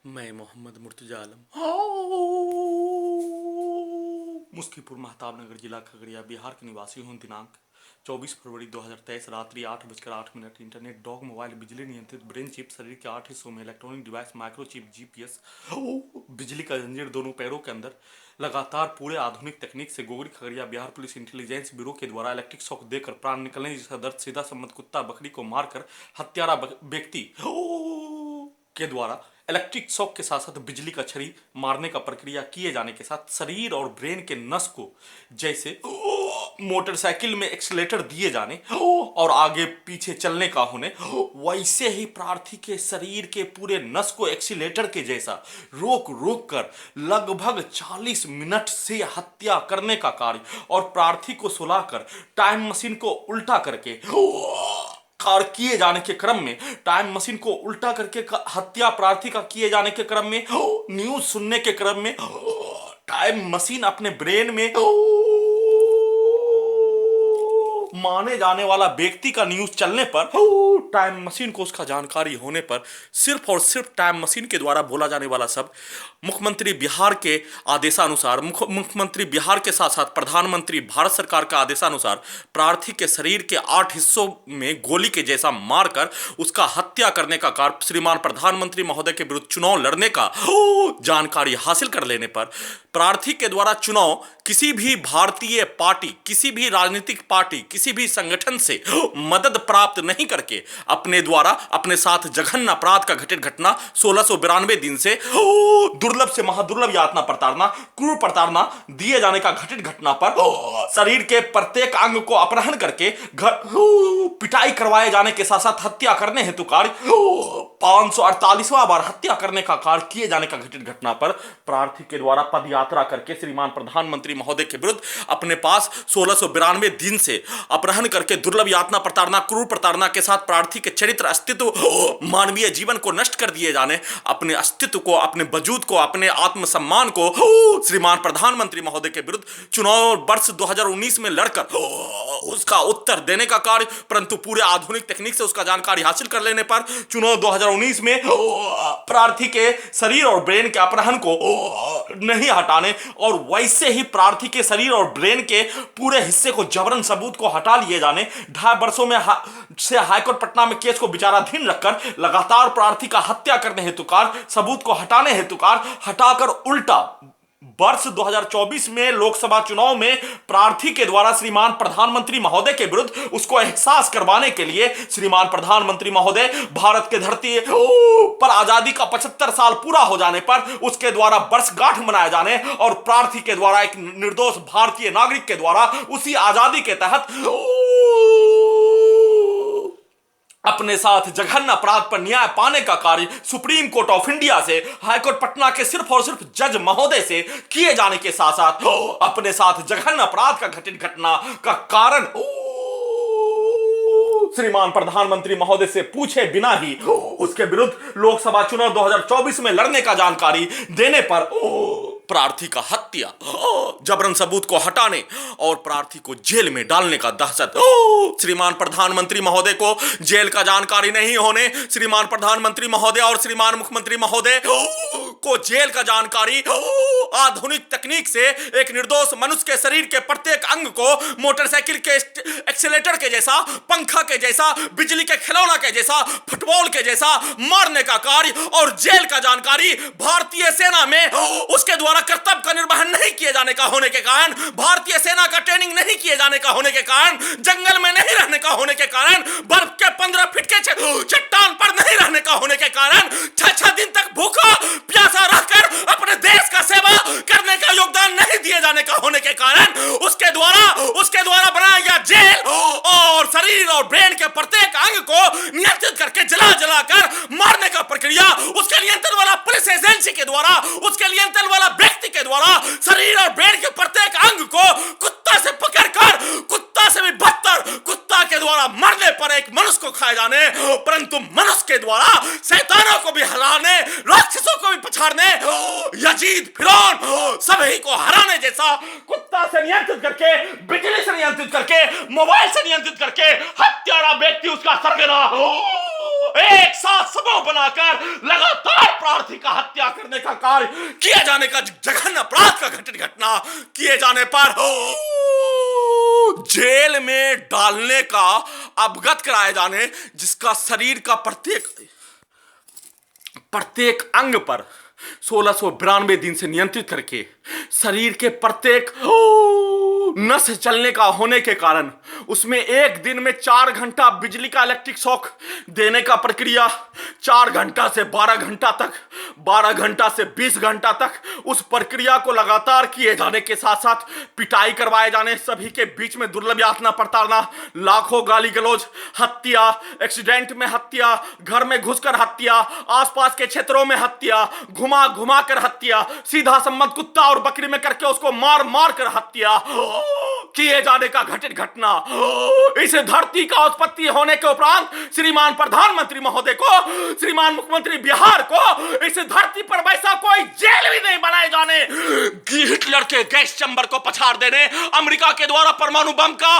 मैं मोहम्मद मुर्तजा आलम मुस्कीपुर महताबनगर जिला खगड़िया बिहार के निवासी हूँ। दिनांक 24 फरवरी 2023 रात्रि 8:08 इंटरनेट डॉग मोबाइल बिजली नियंत्रित ब्रेन चिप शरीर के 8 हिस्सों में इलेक्ट्रॉनिक डिवाइस माइक्रोचिप जीपीएस बिजली का जंजीर दोनों पैरों के अंदर लगातार पूरे आधुनिक तकनीक से Gogri Khagaria Bihar police intelligence bureau के द्वारा इलेक्ट्रिक शॉक देकर प्राण निकलने जैसा दर्द सीधा संबंध कुत्ता बकरी को मारकर हत्यारा व्यक्ति के द्वारा इलेक्ट्रिक शॉक के साथ साथ बिजली का छड़ी मारने का प्रक्रिया किए जाने के साथ शरीर और ब्रेन के नस को जैसे मोटरसाइकिल में एक्सीलेटर दिए जाने और आगे पीछे चलने का होने, वैसे ही प्रार्थी के शरीर के पूरे नस को एक्सीलेटर के जैसा रोक रोक कर लगभग 40 मिनट से हत्या करने का कार्य और प्रार्थी को सुलाकर टाइम मशीन को उल्टा करके कार्य किए जाने के क्रम में टाइम मशीन को उल्टा करके हत्या प्रार्थी का किए जाने के क्रम में न्यूज सुनने के क्रम में टाइम मशीन अपने ब्रेन में माने जाने वाला व्यक्ति का न्यूज चलने पर टाइम मशीन को उसका जानकारी होने पर सिर्फ और सिर्फ टाइम मशीन के द्वारा बोला जाने वाला शब्द मुख्यमंत्री बिहार के आदेशानुसार, मुख्यमंत्री बिहार के साथ साथ प्रधानमंत्री भारत सरकार का आदेशानुसार प्रार्थी के शरीर के 8 हिस्सों में गोली के जैसा मारकर उसका हत्या करने का कार्य श्रीमान प्रधानमंत्री महोदय के विरुद्ध चुनाव लड़ने का जानकारी हासिल कर लेने पर प्रार्थी के द्वारा चुनाव किसी भी भारतीय पार्टी, किसी भी राजनीतिक पार्टी, किसी भी संगठन से मदद प्राप्त नहीं करके अपने द्वारा अपने साथ जघन्य अपराध का घटित घटना 1692 दिन से दुर्लभ से महादुर्लभ यातना प्रताड़ना, क्रूर प्रताड़ना दिए जाने का घटित घटना पर शरीर के प्रत्येक अंग को अपहरण करके पिटाई करवाए जाने के साथ साथ हत्या करने हेतु कार्य 548वां बार हत्या करने का कार्य किए जाने का घटित घटना पर प्रार्थी के द्वारा पद यात्रा करके श्रीमान प्रधानमंत्री महोदय के विरुद्ध अपने पास 1692 दिन से अपहरण करके दुर्लभ यातना प्रताड़ना, क्रूर प्रताड़ना के साथ प्रार्थी के चरित्र, अस्तित्व, मानवीय जीवन को नष्ट कर दिए जाने, अपने अस्तित्व को, अपने वजूद को, अपने आत्मसम्मान को श्रीमान प्रधानमंत्री महोदय के विरुद्ध चुनाव वर्ष 2019 में लड़कर उसका उत्तर देने का कार्य, परंतु पूरे आधुनिक तकनीक से उसका जानकारी हासिल कर लेने पर चुनाव 2019 में प्रार्थी के शरीर और ब्रेन के अपहरण को नहीं हटाने और वैसे ही प्रार्थी के शरीर और ब्रेन के पूरे हिस्से को जबरन सबूत को हटा लिए जाने 2.5 वर्षों में से हाईकोर्ट पटना में केस को विचाराधीन रखकर लगातार प्रार्थी का हत्या करने हेतुकार, सबूत को हटाने हेतुकार हटाकर उल्टा वर्ष 2024 में लोकसभा चुनाव में प्रार्थी के द्वारा श्रीमान प्रधानमंत्री महोदय के विरुद्ध उसको एहसास करवाने के लिए श्रीमान प्रधानमंत्री महोदय भारत के धरती पर आजादी का 75 साल पूरा हो जाने पर उसके द्वारा वर्षगांठ मनाए जाने और प्रार्थी के द्वारा एक निर्दोष भारतीय नागरिक के द्वारा उसी आजादी के तहत अपने साथ जघन्य अपराध पर न्याय पाने का कार्य सुप्रीम कोर्ट ऑफ इंडिया से, हाईकोर्ट पटना के सिर्फ और सिर्फ जज महोदय से किए जाने के साथ साथ अपने साथ जघन्य अपराध का घटित घटना का कारण श्रीमान प्रधानमंत्री महोदय से पूछे बिना ही उसके विरुद्ध लोकसभा चुनाव 2024 में लड़ने का जानकारी देने पर प्रार्थी का हत्या, जबरन सबूत को हटाने और प्रार्थी को जेल में डालने का दहशत, श्रीमान प्रधानमंत्री महोदय को जेल का जानकारी नहीं होने, श्रीमान प्रधानमंत्री महोदय और श्रीमान मुख्यमंत्री महोदय को जेल का जानकारी आधुनिक तकनीक से एक निर्दोष मनुष्य के शरीर के प्रत्येक अंग को मोटरसाइकिल के एक्सीलेटर के जैसा, पंखा के जैसा, बिजली के खिलौना के जैसा, फुटबॉल के जैसा मारने का कार्य और जेल का जानकारी भारतीय सेना में उसके द्वारा कर्तव्य का निर्वहन नहीं किए जाने का होने के कारण, भारतीय सेना का ट्रेनिंग नहीं किए जाने का होने के कारण, जंगल में नहीं रहने का होने के कारण, बर्फ के 15 फीट के चट्टान पर नहीं रहने का होने के कारण, 6 दिन तक भूखा प्यासा रहकर अपने देश का सेवा करने का योगदान नहीं दिए जाने का होने के कारण उसके द्वारा बनाया गया जेल और शरीर और ब्रेन के प्रत्येक अंग को नियंत्रित करके जला कर मारने का प्रक्रिया उसके नियंत्रण वाला पुलिस एजेंसी के द्वारा, उसके नियंत्रण वाला व्यक्ति के द्वारा शरीर और ब्रेन के प्रत्येक अंग को कुत्ता से पकड़कर, कुत्ता से भी बदतर, कुत्ता के द्वारा मरने पर एक मनुष्य को खाए जाने, परंतु मनुष्य के द्वारा शैतानों को भी हराने, राक्षसों को भी पछाड़ने, यजीद, फिरौन सभी को हराने जैसा कुत्ता से नियंत्रित करके, बिजली से नियंत्रित करके, मोबाइल से नियंत्रित करके हत्यारा व्यक्ति उसका सरगना एक साथ समूह बनाकर लगातार प्रार्थी का हत्या हत्या करने का कार्य किए जाने का, जघन्य अपराध का घटना किए जाने पर जेल में डालने का अवगत कराए जाने, जिसका शरीर का प्रत्येक अंग पर 1692 दिन से नियंत्रित करके शरीर के प्रत्येक नस चलने का होने के कारण उसमें एक दिन में 4 घंटा बिजली का इलेक्ट्रिक शॉक देने का प्रक्रिया, 4 घंटा से 12 घंटा तक, 12 घंटा से 20 घंटा तक उस प्रक्रिया को लगातार किए जाने के साथ साथ पिटाई करवाए जाने, सभी के बीच में दुर्लभ यातना प्रताड़ना, लाखों गाली गलौज, हत्या, एक्सीडेंट में हत्या, घर में घुसकर हत्या, आसपास के क्षेत्रों में हत्या, घुमा घुमा कर हत्या, सीधा संबंध कुत्ता और बकरी में करके उसको मार मार कर हत्या किए जाने का घटित घटना। इस धरती का उत्पत्ति होने के उपरांत श्रीमान प्रधानमंत्री महोदय को, श्रीमान मुख्यमंत्री बिहार को इस धरती पर वैसा कोई जेल भी नहीं बनाए जाने, हिटलर के गैस चैम्बर को पछाड़ देने, अमेरिका के द्वारा परमाणु बम का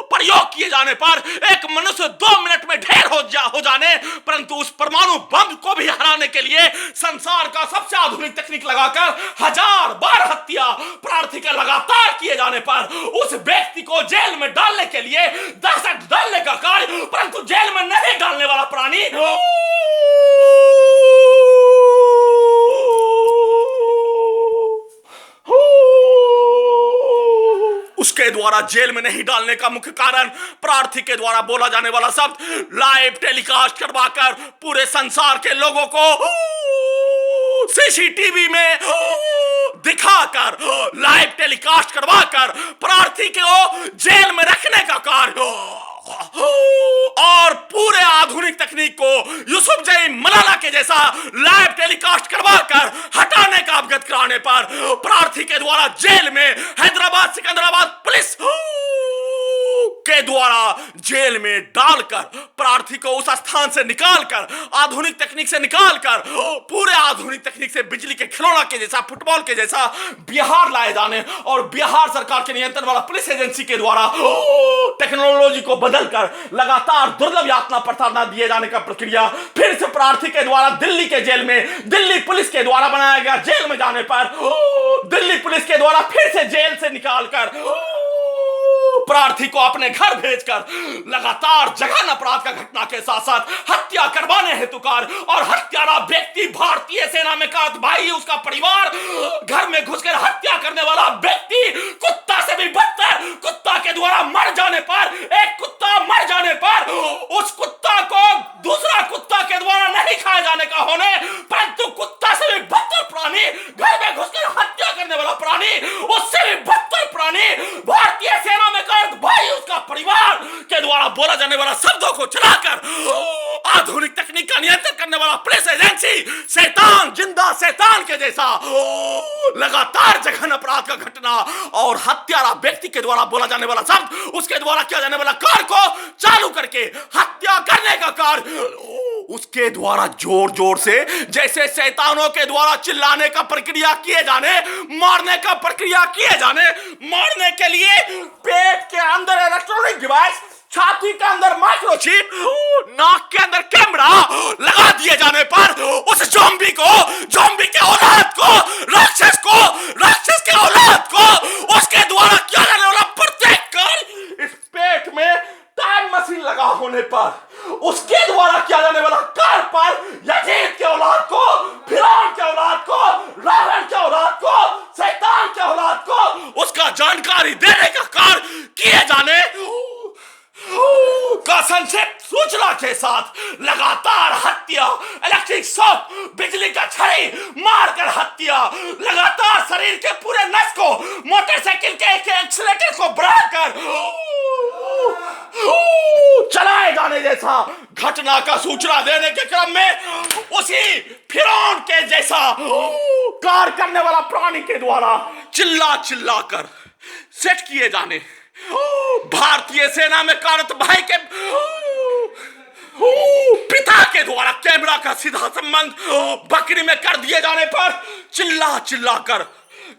प्रयोग किए जाने पर एक मनुष्य 2 मिनट में ढेर हो जाने, परंतु उस परमाणु बम को भी हराने के लिए संसार का सबसे आधुनिक तकनीक लगाकर 1000 बार हत्या प्रार्थी का लगातार किए जाने पर उस व्यक्ति को जेल में डालने के लिए दहशत डालने का कार्य, परंतु जेल में नहीं डालने वाला प्राणी उसके द्वारा जेल में नहीं डालने का मुख्य कारण प्रार्थी के द्वारा बोला जाने वाला शब्द लाइव टेलीकास्ट करवाकर पूरे संसार के लोगों को सीसीटीवी में दिखाकर, लाइव टेलीकास्ट करवाकर प्रार्थी को जेल में रखने का कार्य और पूरे आधुनिक तकनीक को यूसुफ जई मलाला के जैसा लाइव टेलीकास्ट करवाकर हटाने का अवगत कराने पर प्रार्थी के द्वारा जेल में हैदराबाद सिकंदराबाद पुलिस के द्वारा जेल में डालकर प्रार्थी को उस स्थान से निकालकर, आधुनिक तकनीक से निकालकर, पूरे आधुनिक तकनीक से बिजली के खिलौना के जैसा, फुटबॉल के जैसा बिहार लाए जाने और बिहार सरकार के नियंत्रण वाला पुलिस एजेंसी के द्वारा टेक्नोलॉजी को बदलकर लगातार दुर्लभ यातना प्रताड़ना दिए जाने का प्रक्रिया फिर से प्रार्थी के द्वारा दिल्ली के जेल में, दिल्ली पुलिस के द्वारा बनाया गया जेल में जाने पर दिल्ली पुलिस के द्वारा फिर से जेल से निकालकर प्रार्थी को अपने घर भेजकर लगातार जघन्य अपराध का घटना के साथ साथ हत्या करवाने हेतुकार और हत्यारा व्यक्ति भारतीय सेना में का भाई, उसका परिवार, घर में घुसकर हत्या करने वाला व्यक्ति कुत्ता से भी बदतर, कुत्ता के द्वारा मर जाने पर, एक कुत्ता मर जाने पर उस कुत्ता को दूसरा कुत्ता के द्वारा नहीं खाए जाने का होने, परंतु कुत्ता से भी बदतर प्राणी, घर में घुसकर हत्या करने वाला प्राणी, उससे भी बदतर प्राणी भारतीय सेना में भाई, उसका परिवार के द्वारा बोला जाने वाला शब्दों को चलाकर आधुनिक तकनीक का नियंत्रण करने वाला पुलिस एजेंसी शैतान, जिंदा शैतान के जैसा लगातार जघन्य अपराध का घटना और हत्यारा व्यक्ति के द्वारा बोला जाने वाला शब्द, उसके द्वारा किया जाने वाला कार्य को चालू करके हत्या करने का कार्य उसके द्वारा जोर जोर से, जैसे शैतानों के द्वारा चिल्लाने का प्रक्रिया किए जाने, मारने का प्रक्रिया किए जाने, मारने के लिए पेट के अंदर इलेक्ट्रॉनिक डिवाइस, छाती के अंदर माइक्रोचिप, नाक के अंदर कैमरा लगा दिए जाने पर उस ज़ॉम्बी के औलाद को, राक्षस के औलाद को उसके द्वारा किया जाने वाला प्रत्येक कार्य, इस पेट में टाइम मशीन लगा होने पर उसके द्वारा किया जाने वाला कार्य पर यजीद के औलाद को, फिरौन के औलाद को, रावण के औलाद को, शैतान के औलाद को उसका जानकारी देने का कार्य किए जाने का संक्षिप्त सूचना के साथ लगातार हत्या, इलेक्ट्रिक शॉक, बिजली का छड़ी मारकर हत्या, लगातार शरीर के पूरे नस को मोटरसाइकिल के एक्सीलेटर को बढ़ाकर चलाए जाने जैसा घटना का सूचना देने के क्रम में उसी फिरौन के जैसा कार्य करने वाला प्राणी के द्वारा चिल्ला कर सेट किए जाने, भारतीय सेना में कार्यरत भाई के पिता के द्वारा कैमरा का सीधा संबंध बकरी में कर दिए जाने पर चिल्ला कर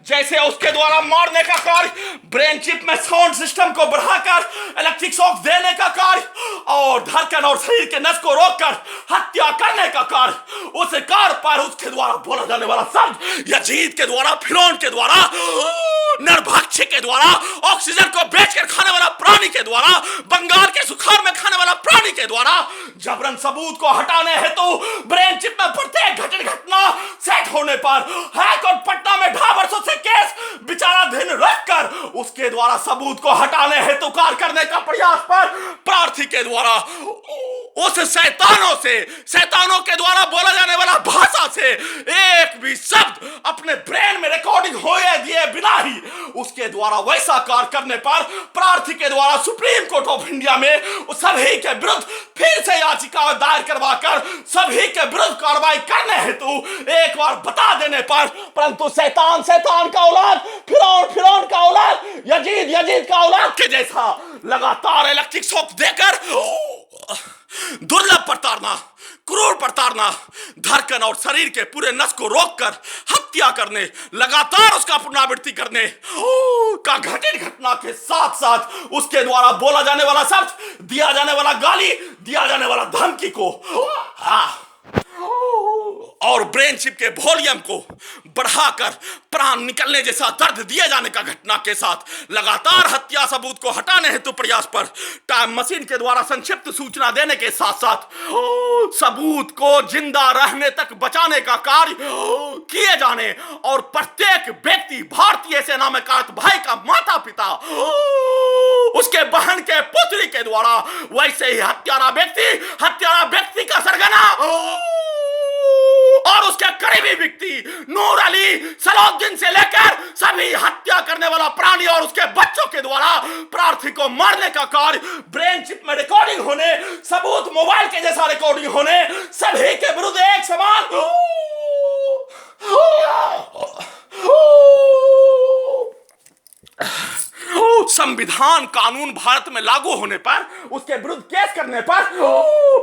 जैसे उसके द्वारा मारने का कार्य, ब्रेन चिप में साउंड सिस्टम को बढ़ाकर इलेक्ट्रिक शॉक देने का कार्य और धड़कन और शरीर के नस को रोककर हत्या करने का कार्य, उस कार्य पर उसके द्वारा बोला जाने वाला शब्द यजीद के द्वारा, फिरौन के द्वारा, नरभक्षी के द्वारा, ऑक्सीजन को बेचकर खाने वाला प्राणी के द्वारा, बंगाल के सुखाड़ में खाने वाला प्राणी के द्वारा जबरन सबूत को हटाने हेतु ब्रेन चिप में प्रत्येक घटित घटना सेट होने पर हाईकोर्ट पटना में 2.5 वर्षों से केस विचाराधीन रखकर उसके द्वारा सबूत को हटाने हेतु कार्य करने का प्रयास पर प्रार्थी के द्वारा उस शैतानों के द्वारा बोला जाने वाला भाषा से एक भी शब्द अपने ब्रेन में रिकॉर्डिंग होए दिए बिना ही उसके द्वारा वैसा कार्य करने पर प्रार्थी के द्वारा सुप्रीम कोर्ट ऑफ इंडिया में उस सभी के विरुद्ध फिर से याचिका दायर करवाकर सभी के विरुद्ध कार्रवाई करने हेतु एक बार बता देने पर, परंतु शैतान का औलाद, फिरौन का औलाद, यजीद का औलाद के जैसा लगातार इलेक्ट्रिक शॉक देकर दुर्लभ प्रताड़ना, क्रूर प्रताड़ना, धड़कन और शरीर के पूरे नस को रोककर हत्या करने, लगातार उसका पुनरावृत्ति करने का घटित घटना के साथ साथ उसके द्वारा बोला जाने वाला शब्द, दिया जाने वाला गाली, दिया जाने वाला धमकी को और ब्रेन चिप के वॉल्यूम को बढ़ाकर प्राण निकलने जैसा दर्द दिए जाने का घटना के साथ लगातार हत्या सबूत को हटाने हेतु प्रयास पर टाइम मशीन के द्वारा संक्षिप्त सूचना देने के साथ साथ सबूत को जिंदा रहने तक बचाने का कार्य किए जाने और प्रत्येक व्यक्ति भारतीय सेना में कार्यरत भाई का माता पिता, उसके बहन के पुत्री के द्वारा वैसे ही हत्यारा व्यक्ति का सरगना और उसके करीबी व्यक्ति नूर अली सलाउद्दीन से लेकर सभी हत्या करने वाला प्राणी और उसके बच्चों के द्वारा प्रार्थी को मारने का कार्य ब्रेन चिप में रिकॉर्डिंग होने, सबूत मोबाइल के जैसा रिकॉर्डिंग होने, सभी के विरुद्ध एक समान संविधान कानून भारत में लागू होने पर उसके विरुद्ध केस करने पर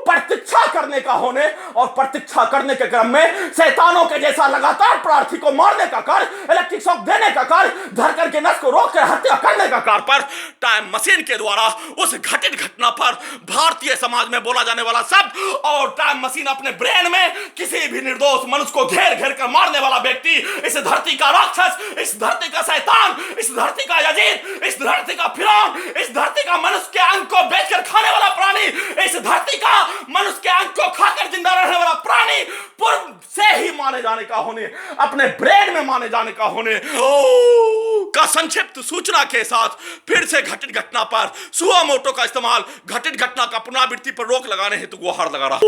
प्रतीक्षा करने का होने और प्रतीक्षा करने के क्रम में शैतानों के जैसा लगातार प्रार्थी को मारने का कार्य, इलेक्ट्रिक शॉक देने का कार्य, धड़कन के नस को रोककर हत्या करने का कार्य पर टाइम मशीन के द्वारा उस घटित घटना पर भारतीय समाज में बोला जाने वाला शब्द और टाइम मशीन अपने ब्रेन में किसी भी निर्दोष मनुष्य को घेर घेर कर मारने वाला व्यक्ति, इस धरती का राक्षस, इस धरती का शैतान, इस धरती का यजीद, इस धरती का फिरौन, इस धरती का मनुष्य के अंग को बेचकर खाने वाला प्राणी, इस धरती का मनुष्य के अंग को खाकर जिंदा रहने वाला प्राणी पूर्व से ही माने जाने का होने, अपने ब्रेन में माने जाने का होने का संक्षिप्त सूचना के साथ फिर से घटित घटना पर सुओ मोटो का इस्तेमाल घटित घटना का पुनरावृत्ति पर रोक लगाने हेतु गुहार लगा रहा।